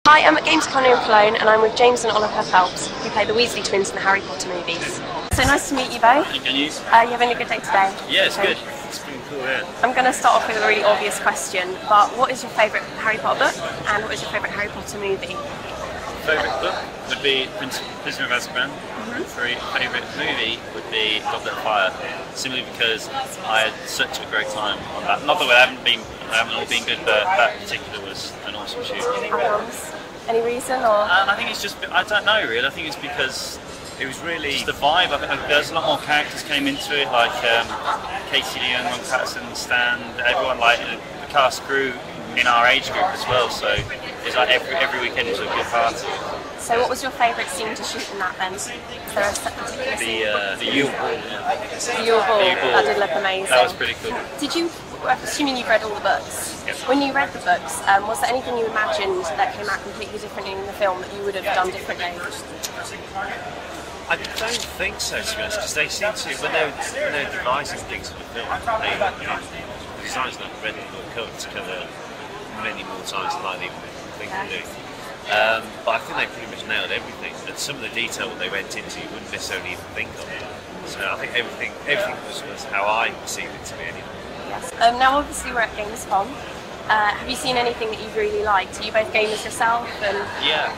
Hi, I'm at Gamescom in Cologne and I'm with James and Oliver Phelps, who play the Weasley twins in the Harry Potter movies. So nice to meet you both. And you? You having a good day today? Yeah, it's good. It's been cool, yeah. I'm going to start off with a really obvious question, but what is your favourite Harry Potter book and what is your favourite Harry Potter movie? Favourite book would be Prisoner of Azkaban. Favourite movie would be Goblet of Fire, simply because I had such a great time on that. Not that we haven't all been good, but that particular was an awesome shoot. Any reason or? I think it's just, I don't know really, I think it's because it was really just the vibe. I think there's a lot more characters came into it, like Casey Young, Ron Patterson, Stan, everyone, like the cast grew in our age group as well, so it's like every weekend was a good party. So what was your favourite scene to shoot in that then? Is there a particular scene? The Yule Ball. The Yule Ball, that did look amazing. That was pretty cool. Did you, assuming you've read all the books, yes. When you read the books, was there anything you imagined that came out completely differently in the film that you would have done differently? I don't think so, to be honest, because they seem to, when they're devising things for the film, the designers have read the book cover to cover many more times than I even think they do. But I think they pretty much nailed everything, and some of the detail that they went into you wouldn't necessarily even think of. So I think everything was how I perceived it to be anyway. Yes. Now obviously we're at Gamescom. Have you seen anything that you've really liked? Are you both gamers yourself? And yeah.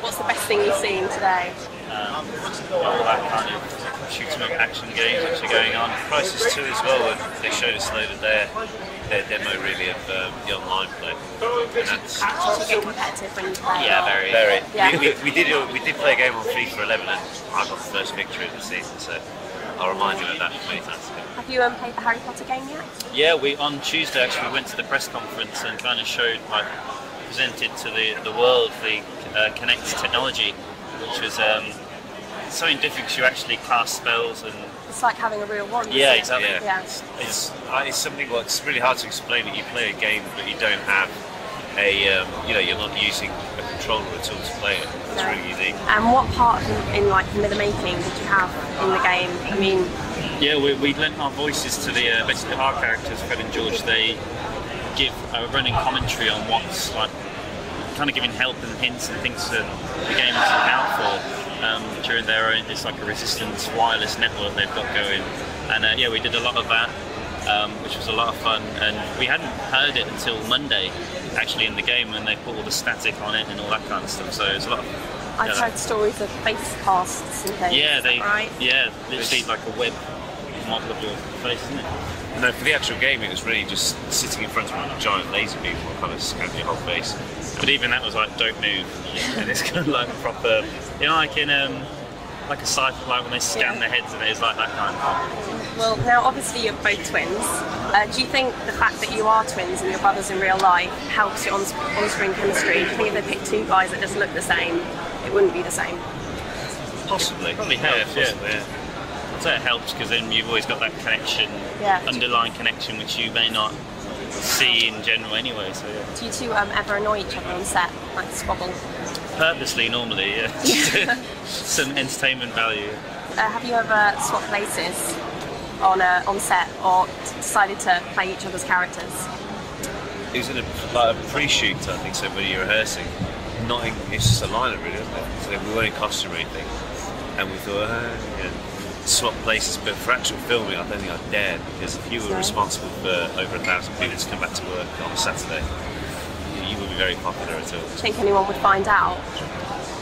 What's the best thing you've seen today? All that kind of shoot-'em-up action games which are going on. Crisis 2 as well, they showed us a load of their demo really of the online play. And that's, you get competitive when you play. Yeah, very. Yeah. We did play a game on FIFA 11 and I got the first victory of the season, so I'll remind you of that many times. Have you played the Harry Potter game yet? Yeah, on Tuesday actually went to the press conference and kind of presented to the world the Connect technology, which was something different because you actually cast spells and... It's like having a real wand. Yeah, exactly. Yeah. It's something it's really hard to explain that you play a game but you don't have a, you're not using a controller at all to play it. It's really unique. And what part in the making did you have in the game? I mean... Yeah, we lent our voices to the, basically our characters, Fred and George, they give a running commentary on what's like, kind of giving help and hints and things that the game is out for. During their own, it's like a resistance wireless network they've got going, and yeah, we did a lot of that, which was a lot of fun. And we hadn't heard it until Monday, actually, in the game, when they put all the static on it and all that kind of stuff. So it's a lot of. I've heard stories of face casts and things. Yeah, right? Yeah, literally like a web model of your face, isn't it? No, for the actual game, it was really just sitting in front of a giant laser beam that kind of scanned your whole face. But even that was like, don't move, and it's kind of like proper, like in like a sci-fi, like when they scan their heads, and it's like that kind of thing. Well, now obviously you're both twins. Do you think the fact that you are twins and your brothers in real life helps your on-screen chemistry? Do you think if they picked two guys that just look the same, it wouldn't be the same? Possibly. Probably helps, yeah. I'd say it helps because then you've always got that connection, underlying connection, which you may not see in general anyway. So yeah. Do you two ever annoy each other on set, like squabble? Purposely, normally, yeah. Some entertainment value. Have you ever swapped places on set or decided to play each other's characters? It was in a pre-shoot, I think, so when you're rehearsing. It's just a lineup really, isn't it? So we weren't in costume or anything, and we thought, swap places, but for actual filming I don't think I'd dared, because if you were responsible for over 1,000 people to come back to work on a Saturday, you wouldn't be very popular at all. Do you think anyone would find out?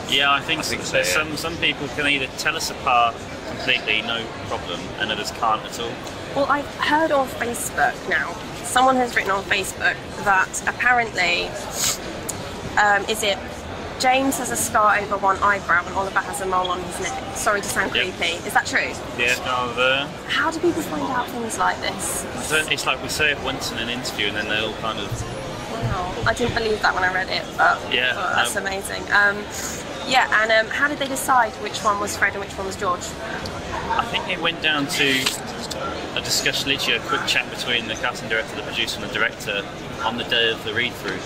Yeah, I think so. Yeah. Some people can either tell us apart completely, no problem, and others can't at all. Well, I've heard on Facebook now, someone has written on Facebook that apparently, James has a scar over one eyebrow and Oliver has a mole on his neck. Sorry to sound creepy. Is that true? Yeah. Scar there. How do people find out things like this? It's like we say it once in an interview and then they all kind of... Wow. I didn't believe that when I read it, but that's amazing. How did they decide which one was Fred and which one was George? I think it went down to a discussion, literally a quick chat between the casting director, the producer and the director on the day of the read-through.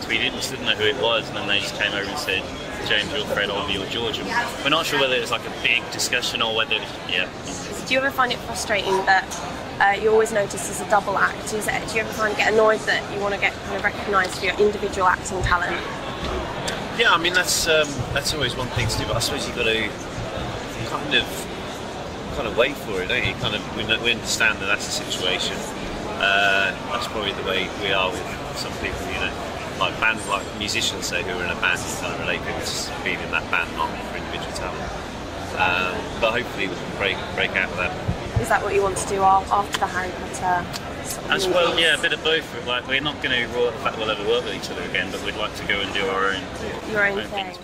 So we didn't know who it was, and then they just came over and said, James, you're Fred, Oliver, you're George. And we're not sure whether it was like a big discussion or whether, Do you ever find it frustrating that you always notice as a double act? Do you ever get annoyed that you want to get kind of recognised for your individual acting talent, Yeah, I mean that's always one thing to do, but I suppose you've got to kind of wait for it, don't you? We understand that that's the situation. That's probably the way we are with some people, you know, like musicians say who are in a band, you kind of relate to being in that band, not for individual talent. But hopefully we can break out of that. Is that what you want to do after the Harry Potter? As well, yeah, a bit of both. Like, we're not going to rule out the fact we'll ever work with each other again, but we'd like to go and do our own thing.